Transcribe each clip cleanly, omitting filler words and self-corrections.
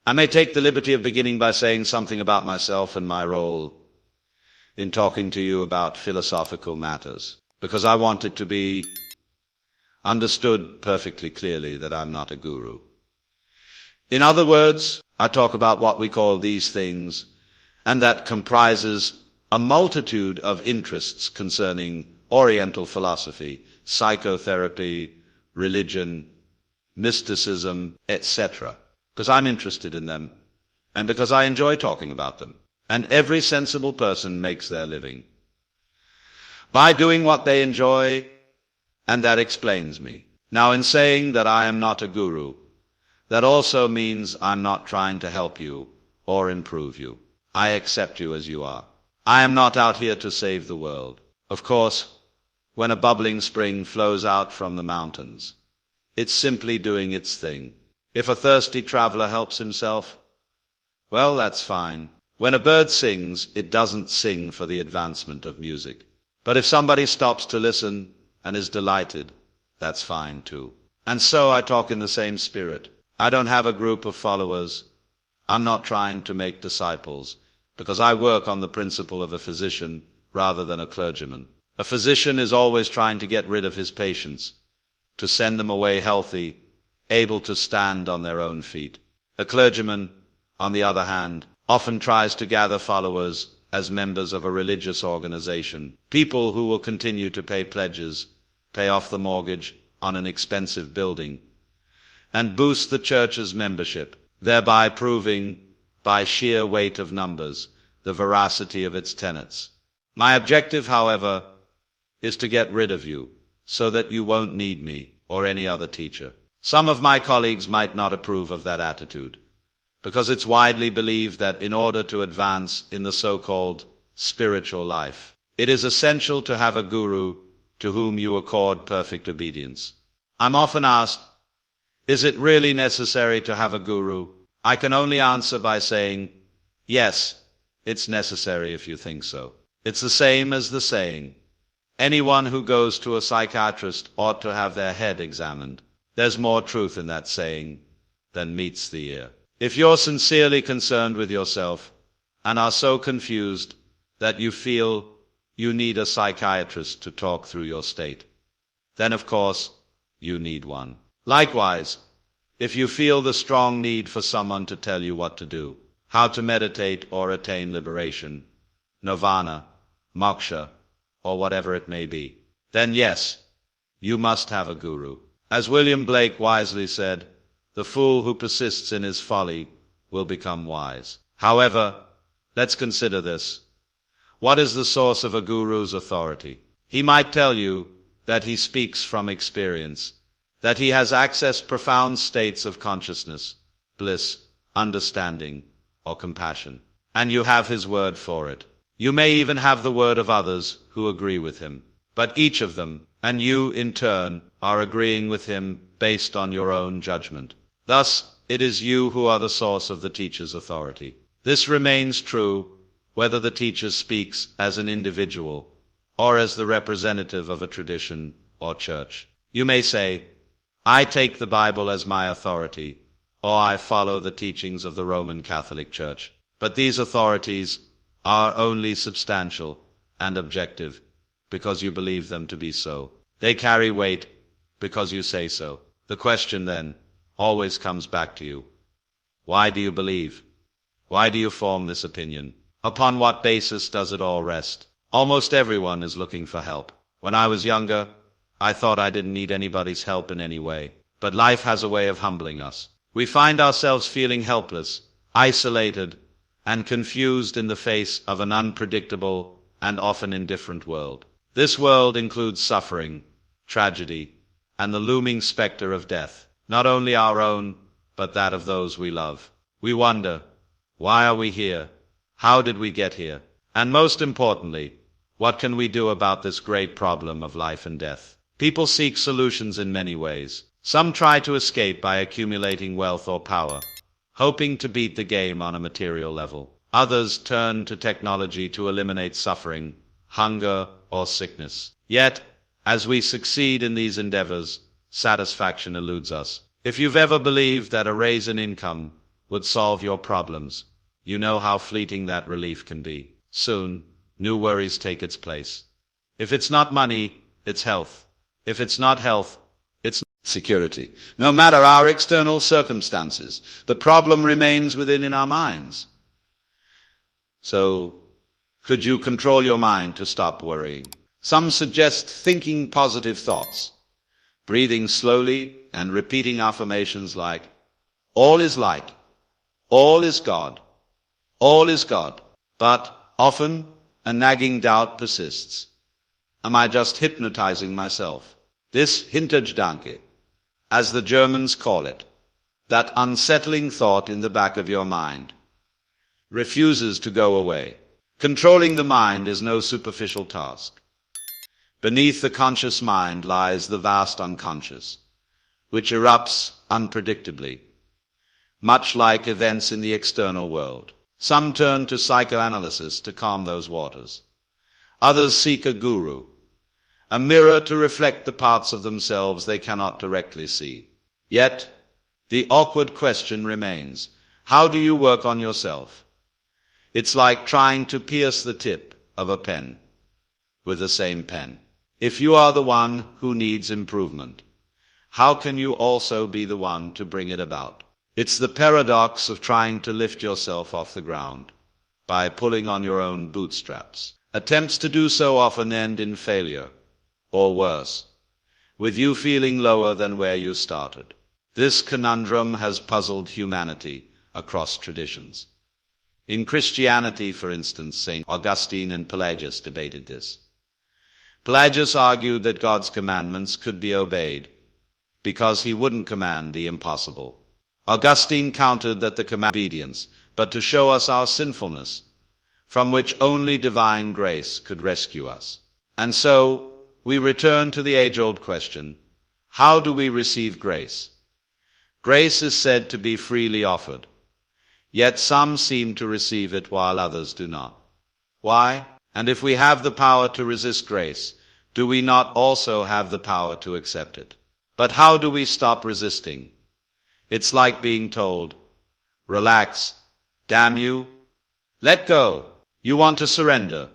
I may take the liberty of beginning by saying something about myself and my role in talking to you about philosophical matters, because I want it to be understood perfectly clearly that I'm not a guru. In other words, I talk about what we call these things, and that comprises a multitude of interests concerning Oriental philosophy, psychotherapy, religion, mysticism, etc. Because I'm interested in them, and because I enjoy talking about them. And every sensible person makes their living by doing what they enjoy, and that explains me. Now, in saying that I am not a guru, that also means I'm not trying to help you or improve you. I accept you as you are. I am not out here to save the world. Of course, when a bubbling spring flows out from the mountains, it's simply doing its thing. If a thirsty traveler helps himself, well, that's fine. When a bird sings, it doesn't sing for the advancement of music. But if somebody stops to listen and is delighted, that's fine too. And so I talk in the same spirit. I don't have a group of followers. I'm not trying to make disciples, because I work on the principle of a physician rather than a clergyman. A physician is always trying to get rid of his patients, to send them away healthy, able to stand on their own feet. A clergyman, on the other hand, often tries to gather followers as members of a religious organization, people who will continue to pay pledges, pay off the mortgage on an expensive building, and boost the church's membership, thereby proving, by sheer weight of numbers, the veracity of its tenets. My objective, however, is to get rid of you, so that you won't need me or any other teacher. Some of my colleagues might not approve of that attitude, because it's widely believed that in order to advance in the so-called spiritual life, it is essential to have a guru to whom you accord perfect obedience. I'm often asked, is it really necessary to have a guru? I can only answer by saying, yes, it's necessary if you think so. It's the same as the saying, anyone who goes to a psychiatrist ought to have their head examined. There's more truth in that saying than meets the ear. If you're sincerely concerned with yourself and are so confused that you feel you need a psychiatrist to talk through your state, then of course you need one. Likewise, if you feel the strong need for someone to tell you what to do, how to meditate or attain liberation, nirvana, moksha, or whatever it may be, then yes, you must have a guru. As William Blake wisely said, the fool who persists in his folly will become wise. However, let's consider this. What is the source of a guru's authority? He might tell you that he speaks from experience, that he has accessed profound states of consciousness, bliss, understanding, or compassion, and you have his word for it. You may even have the word of others who agree with him, but each of them, and you in turn, are agreeing with him based on your own judgment. Thus, it is you who are the source of the teacher's authority. This remains true whether the teacher speaks as an individual or as the representative of a tradition or church. You may say, I take the Bible as my authority, or I follow the teachings of the Roman Catholic Church. But these authorities are only substantial and objective because you believe them to be so. They carry weight because you say so. The question then always comes back to you. Why do you believe? Why do you form this opinion? Upon what basis does it all rest? Almost everyone is looking for help. When I was younger, I thought I didn't need anybody's help in any way. But life has a way of humbling us. We find ourselves feeling helpless, isolated, and confused in the face of an unpredictable and often indifferent world. This world includes suffering, tragedy, and the looming specter of death, not only our own, but that of those we love. We wonder, why are we here? How did we get here? And most importantly, what can we do about this great problem of life and death? People seek solutions in many ways. Some try to escape by accumulating wealth or power, hoping to beat the game on a material level. Others turn to technology to eliminate suffering, hunger, or sickness. Yet, as we succeed in these endeavors, satisfaction eludes us. If you've ever believed that a raise in income would solve your problems. You know how fleeting that relief can be. Soon, new worries take its place. If it's not money, it's health. If it's not health, it's security. No matter our external circumstances, the problem remains within in our minds. So, could you control your mind to stop worrying? Some suggest thinking positive thoughts, breathing slowly and repeating affirmations like, all is light, all is God, all is God. But often a nagging doubt persists. Am I just hypnotizing myself? This Hintergedanke, as the Germans call it, that unsettling thought in the back of your mind, refuses to go away. Controlling the mind is no superficial task. Beneath the conscious mind lies the vast unconscious, which erupts unpredictably, much like events in the external world. Some turn to psychoanalysis to calm those waters. Others seek a guru, a mirror to reflect the parts of themselves they cannot directly see. Yet, the awkward question remains, how do you work on yourself? It's like trying to pierce the tip of a pen with the same pen. If you are the one who needs improvement, how can you also be the one to bring it about? It's the paradox of trying to lift yourself off the ground by pulling on your own bootstraps. Attempts to do so often end in failure, or worse, with you feeling lower than where you started. This conundrum has puzzled humanity across traditions. In Christianity, for instance, St. Augustine and Pelagius debated this. Pelagius argued that God's commandments could be obeyed because he wouldn't command the impossible. Augustine countered that the command obedience, but to show us our sinfulness, from which only divine grace could rescue us. And so, we return to the age-old question, how do we receive grace? Grace is said to be freely offered, yet some seem to receive it while others do not. Why? And if we have the power to resist grace, do we not also have the power to accept it? But how do we stop resisting? It's like being told, relax, damn you, let go. You want to surrender,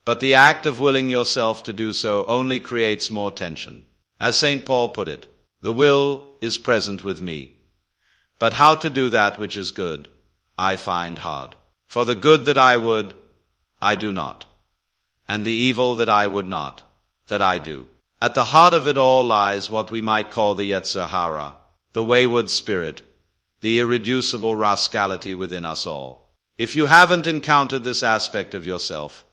but the act of willing yourself to do so only creates more tension. As St. Paul put it, the will is present with me, but how to do that which is good, I find hard. For the good that I would, I do not, and the evil that I would not, that I do. At the heart of it all lies what we might call the Yetzer Hara, the wayward spirit, the irreducible rascality within us all. If you haven't encountered this aspect of yourself,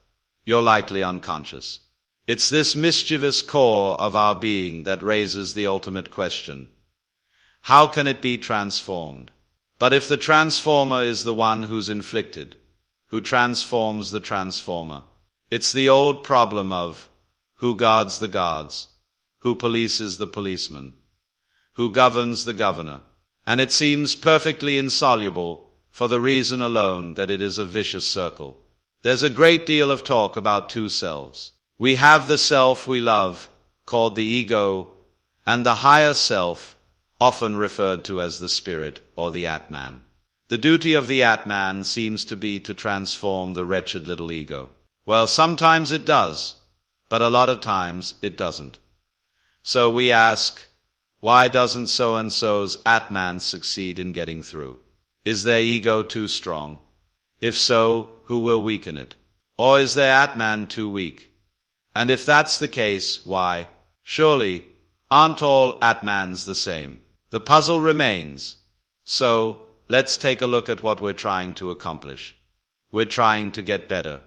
you're likely unconscious. It's this mischievous core of our being that raises the ultimate question. How can it be transformed? But if the transformer is the one who's inflicted, who transforms the transformer, it's the old problem of who guards the guards, who polices the policeman, who governs the governor. And it seems perfectly insoluble for the reason alone that it is a vicious circle. There's a great deal of talk about two selves. We have the self we love, called the ego, and the higher self, often referred to as the spirit or the Atman. The duty of the Atman seems to be to transform the wretched little ego. Well, sometimes it does, but a lot of times it doesn't. So we ask, why doesn't so-and-so's Atman succeed in getting through? Is their ego too strong? If so, who will weaken it? Or is their Atman too weak? And if that's the case, why? Surely, aren't all Atmans the same? The puzzle remains. So, let's take a look at what we're trying to accomplish. We're trying to get better.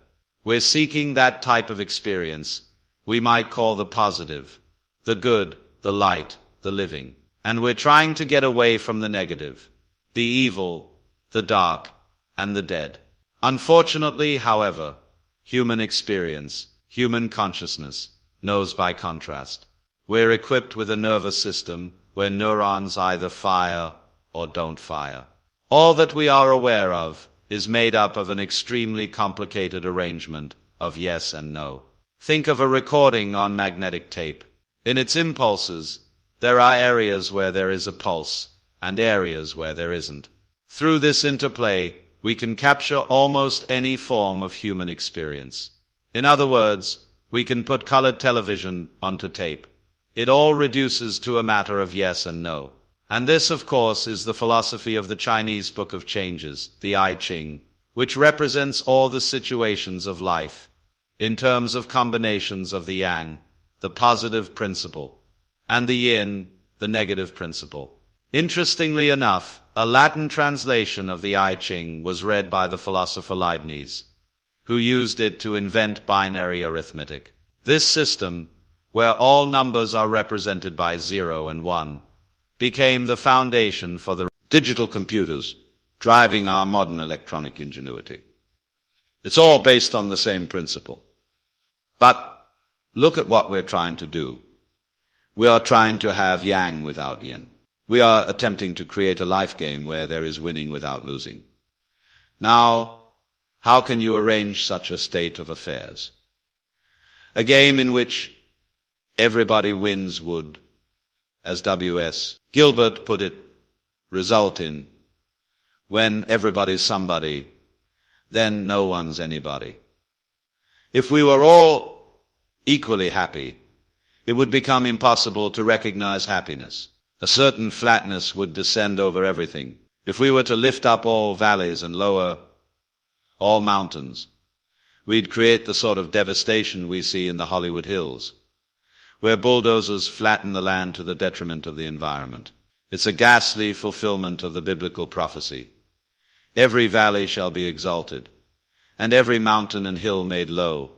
We're seeking that type of experience we might call the positive, the good, the light, the living. And we're trying to get away from the negative, the evil, the dark, and the dead. Unfortunately, however, human experience, human consciousness, knows by contrast. We're equipped with a nervous system where neurons either fire or don't fire. All that we are aware of is made up of an extremely complicated arrangement of yes and no. Think of a recording on magnetic tape. In its impulses, there are areas where there is a pulse and areas where there isn't. Through this interplay, we can capture almost any form of human experience. In other words, we can put colored television onto tape. It all reduces to a matter of yes and no. And this, of course, is the philosophy of the Chinese Book of Changes, the I Ching, which represents all the situations of life, in terms of combinations of the yang, the positive principle, and the yin, the negative principle. Interestingly enough, a Latin translation of the I Ching was read by the philosopher Leibniz, who used it to invent binary arithmetic. This system, where all numbers are represented by 0 and 1, became the foundation for the digital computers driving our modern electronic ingenuity. It's all based on the same principle. But look at what we're trying to do. We are trying to have yang without yin. We are attempting to create a life game where there is winning without losing. Now, how can you arrange such a state of affairs? A game in which everybody wins would, as W.S. Gilbert put it, result in, when everybody's somebody, then no one's anybody. If we were all equally happy, it would become impossible to recognize happiness. A certain flatness would descend over everything. If we were to lift up all valleys and lower all mountains, we'd create the sort of devastation we see in the Hollywood Hills, where bulldozers flatten the land to the detriment of the environment. It's a ghastly fulfillment of the biblical prophecy. Every valley shall be exalted, and every mountain and hill made low,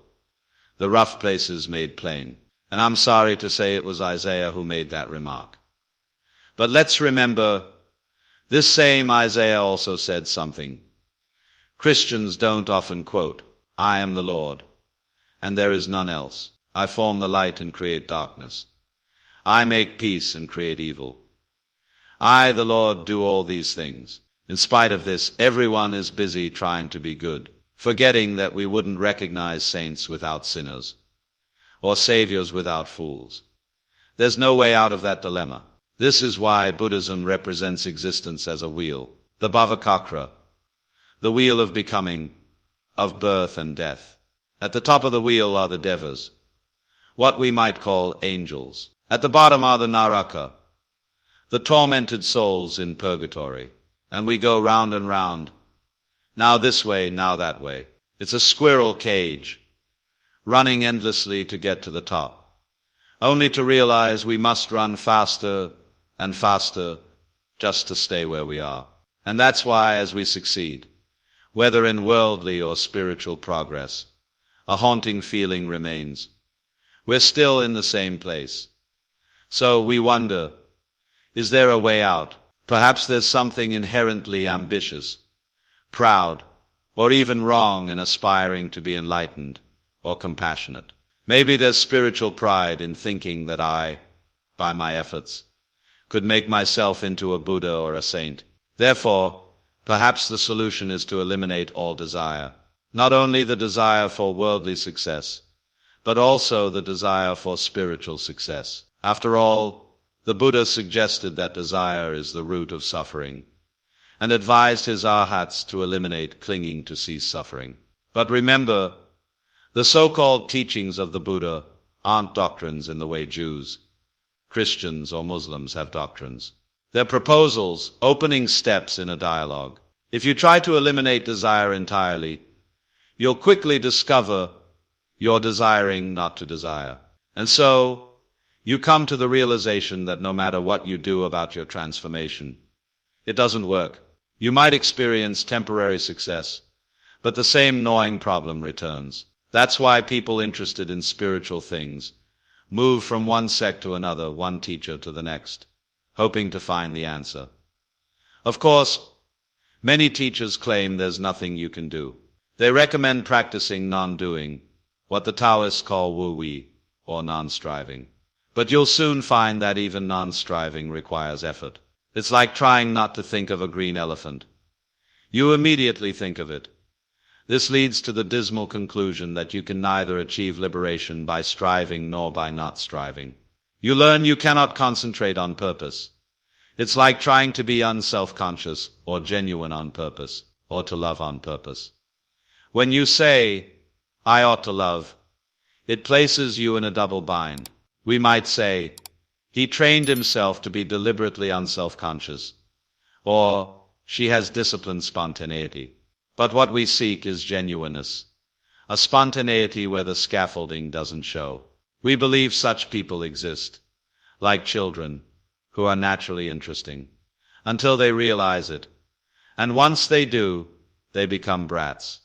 the rough places made plain. And I'm sorry to say it was Isaiah who made that remark. But let's remember, this same Isaiah also said something Christians don't often quote, "I am the Lord, and there is none else. I form the light and create darkness. I make peace and create evil. I, the Lord, do all these things." In spite of this, everyone is busy trying to be good, forgetting that we wouldn't recognize saints without sinners, or saviors without fools. There's no way out of that dilemma. This is why Buddhism represents existence as a wheel, the Bhavacakra, the wheel of becoming, of birth and death. At the top of the wheel are the devas, what we might call angels. At the bottom are the Naraka, the tormented souls in purgatory. And we go round and round, now this way, now that way. It's a squirrel cage, running endlessly to get to the top, only to realize we must run faster and faster just to stay where we are. And that's why, as we succeed, whether in worldly or spiritual progress, a haunting feeling remains. We're still in the same place. So we wonder, is there a way out? Perhaps there's something inherently ambitious, proud, or even wrong in aspiring to be enlightened or compassionate. Maybe there's spiritual pride in thinking that I, by my efforts, could make myself into a Buddha or a saint. Therefore, perhaps the solution is to eliminate all desire, not only the desire for worldly success, but also the desire for spiritual success. After all, the Buddha suggested that desire is the root of suffering, and advised his arhats to eliminate clinging to cease suffering. But remember, the so-called teachings of the Buddha aren't doctrines in the way Jews, Christians, or Muslims have doctrines. They're proposals, opening steps in a dialogue. If you try to eliminate desire entirely, you'll quickly discover you're desiring not to desire. And so, you come to the realization that no matter what you do about your transformation, it doesn't work. You might experience temporary success, but the same gnawing problem returns. That's why people interested in spiritual things move from one sect to another, one teacher to the next, hoping to find the answer. Of course, many teachers claim there's nothing you can do. They recommend practicing non-doing, what the Taoists call wu-wei, or non-striving. But you'll soon find that even non-striving requires effort. It's like trying not to think of a green elephant. You immediately think of it. This leads to the dismal conclusion that you can neither achieve liberation by striving nor by not striving. You learn you cannot concentrate on purpose. It's like trying to be unself-conscious or genuine on purpose, or to love on purpose. When you say, I ought to love, it places you in a double bind. We might say, he trained himself to be deliberately unself-conscious, or she has disciplined spontaneity. But what we seek is genuineness, a spontaneity where the scaffolding doesn't show. We believe such people exist, like children, who are naturally interesting, until they realize it. And once they do, they become brats.